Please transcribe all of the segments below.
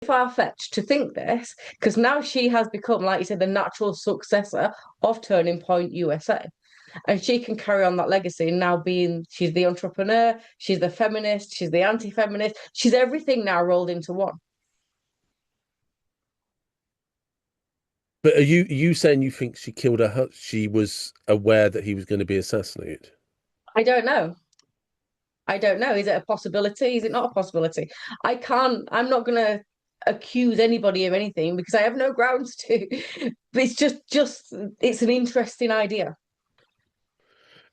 far-fetched to think this because now she has become, like you said, the natural successor of Turning Point USA. And she can carry on that legacy now being, she's the entrepreneur, she's the feminist, she's the anti-feminist, she's everything now rolled into one. But are you saying you think she killed her? She was aware that he was going to be assassinated. I don't know. I don't know. Is it a possibility? Is it not a possibility? I'm not gonna accuse anybody of anything because I have no grounds to. But it's an interesting idea.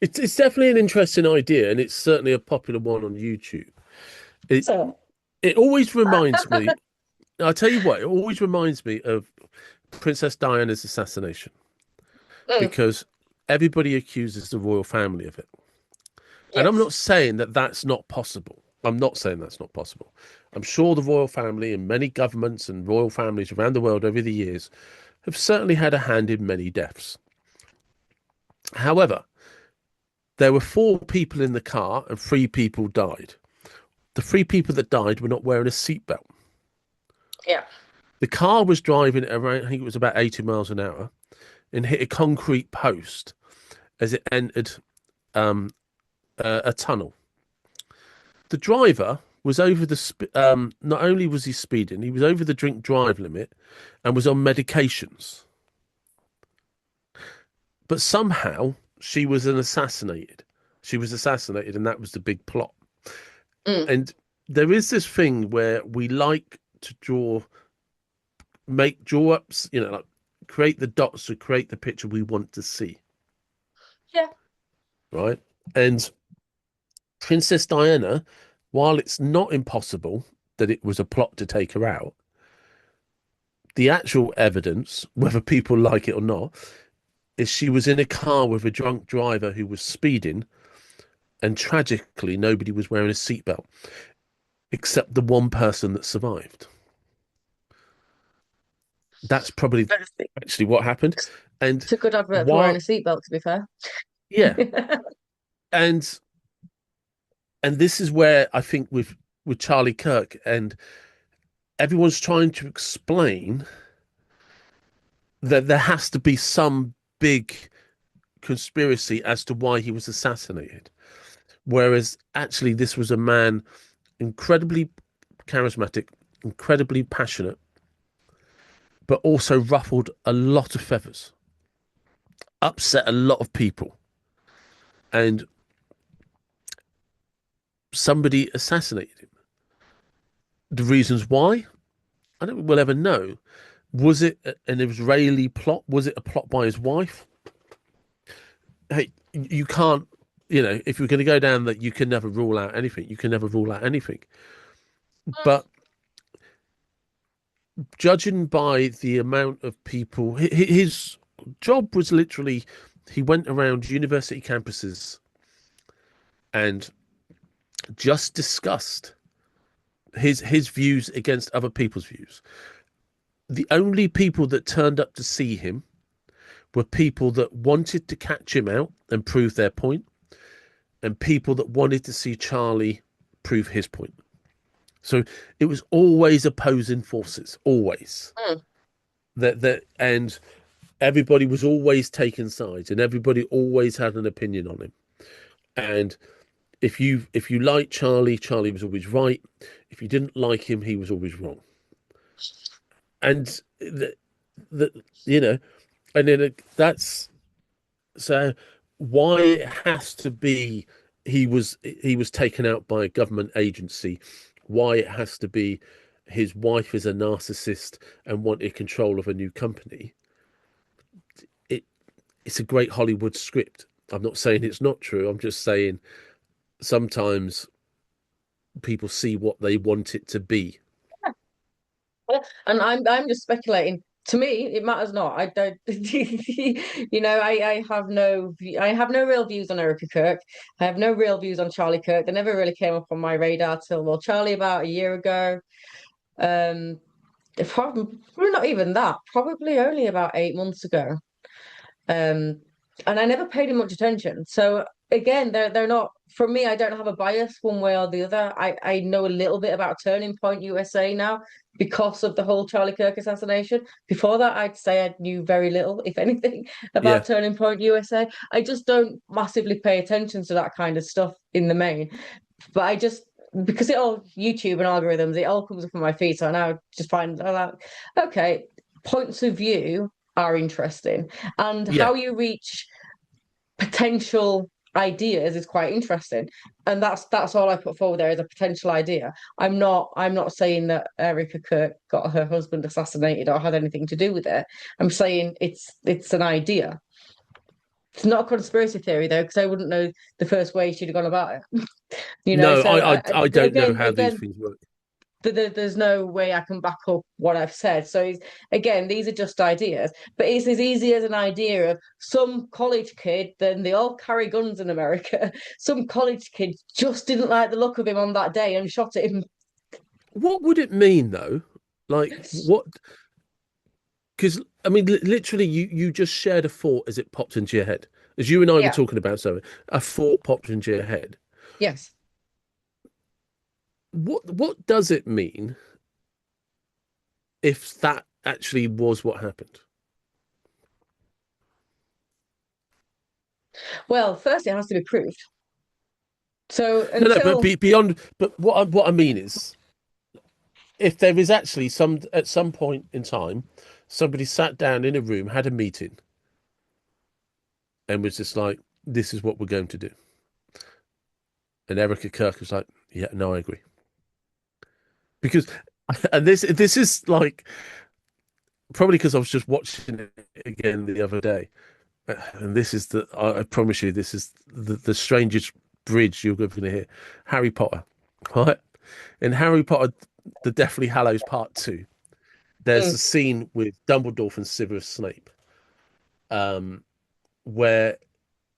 It's definitely an interesting idea, and it's certainly a popular one on YouTube. It So it always reminds me. I'll tell you what. It always reminds me of Princess Diana's assassination mm, because everybody accuses the royal family of it. And I'm yes. not saying that that's not possible. I'm not saying that's not possible. I'm sure the royal family and many governments and royal families around the world over the years have certainly had a hand in many deaths. However, there were four people in the car and three people died. The three people that died were not wearing a seatbelt. Yeah. The car was driving at around, I think it was about 80 miles an hour, and hit a concrete post as it entered um, a tunnel. The driver was over not only was he speeding, he was over the drink drive limit and was on medications. But somehow she was an assassinated. She was assassinated, and that was the big plot. Mm. And there is this thing where we like to draw ups, like create the dots to create the picture we want to see, Yeah. right? And Princess Diana, while it's not impossible that it was a plot to take her out, the actual evidence, whether people like it or not, is she was in a car with a drunk driver who was speeding, and tragically, nobody was wearing a seatbelt except the one person that survived. That's probably actually what happened. And It's a good advert for wearing a while, seatbelt, to be fair. yeah, and this is where I think with Charlie Kirk and everyone's trying to explain that there has to be some big conspiracy as to why he was assassinated. Whereas actually, this was a man incredibly charismatic, incredibly passionate, but also ruffled a lot of feathers, upset a lot of people, and somebody assassinated him. The reasons why, I don't think we'll ever know. Was it an Israeli plot? Was it a plot by his wife? Hey, you can't, if you're going to go down that, you can never rule out anything. You can never rule out anything. But judging by the amount of people, his job was literally he went around university campuses and just discussed his views against other people's views. The only people that turned up to see him were people that wanted to catch him out and prove their point, and people that wanted to see Charlie prove his point. So it was always opposing forces, always. Mm. And everybody was always taking sides, and everybody always had an opinion on him. And if you liked Charlie, Charlie was always right. If you didn't like him, he was always wrong. And the you know, and then that's so why it has to be he was taken out by a government agency, why it has to be his wife is a narcissist and wanted control of a new company. It it's a great Hollywood script. I'm not saying it's not true. I'm just saying sometimes people see what they want it to be. And I'm just speculating. To me, it matters not. I don't, I I have no real views on Erica Kirk. I have no real views on Charlie Kirk. They never really came up on my radar till, well, Charlie about a year ago. Um, probably not even that. Probably only about 8 months ago. Um, and I never paid him much attention. So again, they're not for me. I don't have a bias one way or the other. I know a little bit about Turning Point USA now because of the whole Charlie Kirk assassination. Before that, I'd say I knew very little, if anything, Yeah, about Turning Point USA. I just don't massively pay attention to that kind of stuff in the main. But I just because it all YouTube and algorithms, it all comes up on my feed. So now I just find I'm like, okay, points of view are interesting, and yeah. how you reach potential ideas is quite interesting. And that's all I put forward there is a potential idea. I'm not saying that Erica Kirk got her husband assassinated or had anything to do with it. I'm saying it's an idea. It's not a conspiracy theory though, because I wouldn't know the first way she'd have gone about it. No, So I don't know how these again, things work. there's no way I can back up what I've said. So again, these are just ideas, but it's as easy as an idea of some college kid. Then they all carry guns in America. Some college kid just didn't like the look of him on that day and shot him. What would it mean though? Like what? Because I mean, literally, you just shared a thought as it popped into your head, as you and I were Yeah. talking about something. A thought popped into your head. Yes. What does it mean if that actually was what happened? Well, first it has to be proved. So No, no, but until beyond. But what I mean is, if there is actually some at some point in time, somebody sat down in a room, had a meeting, and was just like, "This is what we're going to do," and Erica Kirk was like, "Yeah, no, I agree," because, and this is like probably because I was just watching it again the other day, and this is I promise you, this is the strangest bridge you're ever going to hear. Harry Potter, right? In Harry Potter, the Deathly Hallows Part Two, there's mm, a scene with Dumbledore and Severus Snape, um, where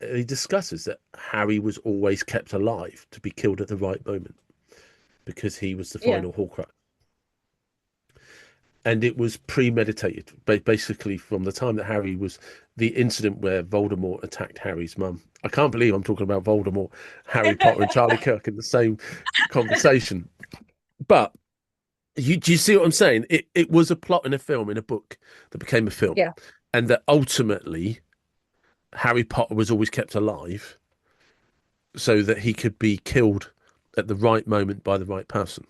he discusses that Harry was always kept alive to be killed at the right moment because he was the yeah. final Horcrux. And it was premeditated, basically from the time that Harry was the incident where Voldemort attacked Harry's mum. I can't believe I'm talking about Voldemort, Harry Potter, and Charlie Kirk in the same conversation. But do you see what I'm saying? It was a plot in a film, in a book that became a film, Yeah. and that ultimately Harry Potter was always kept alive so that he could be killed at the right moment by the right person.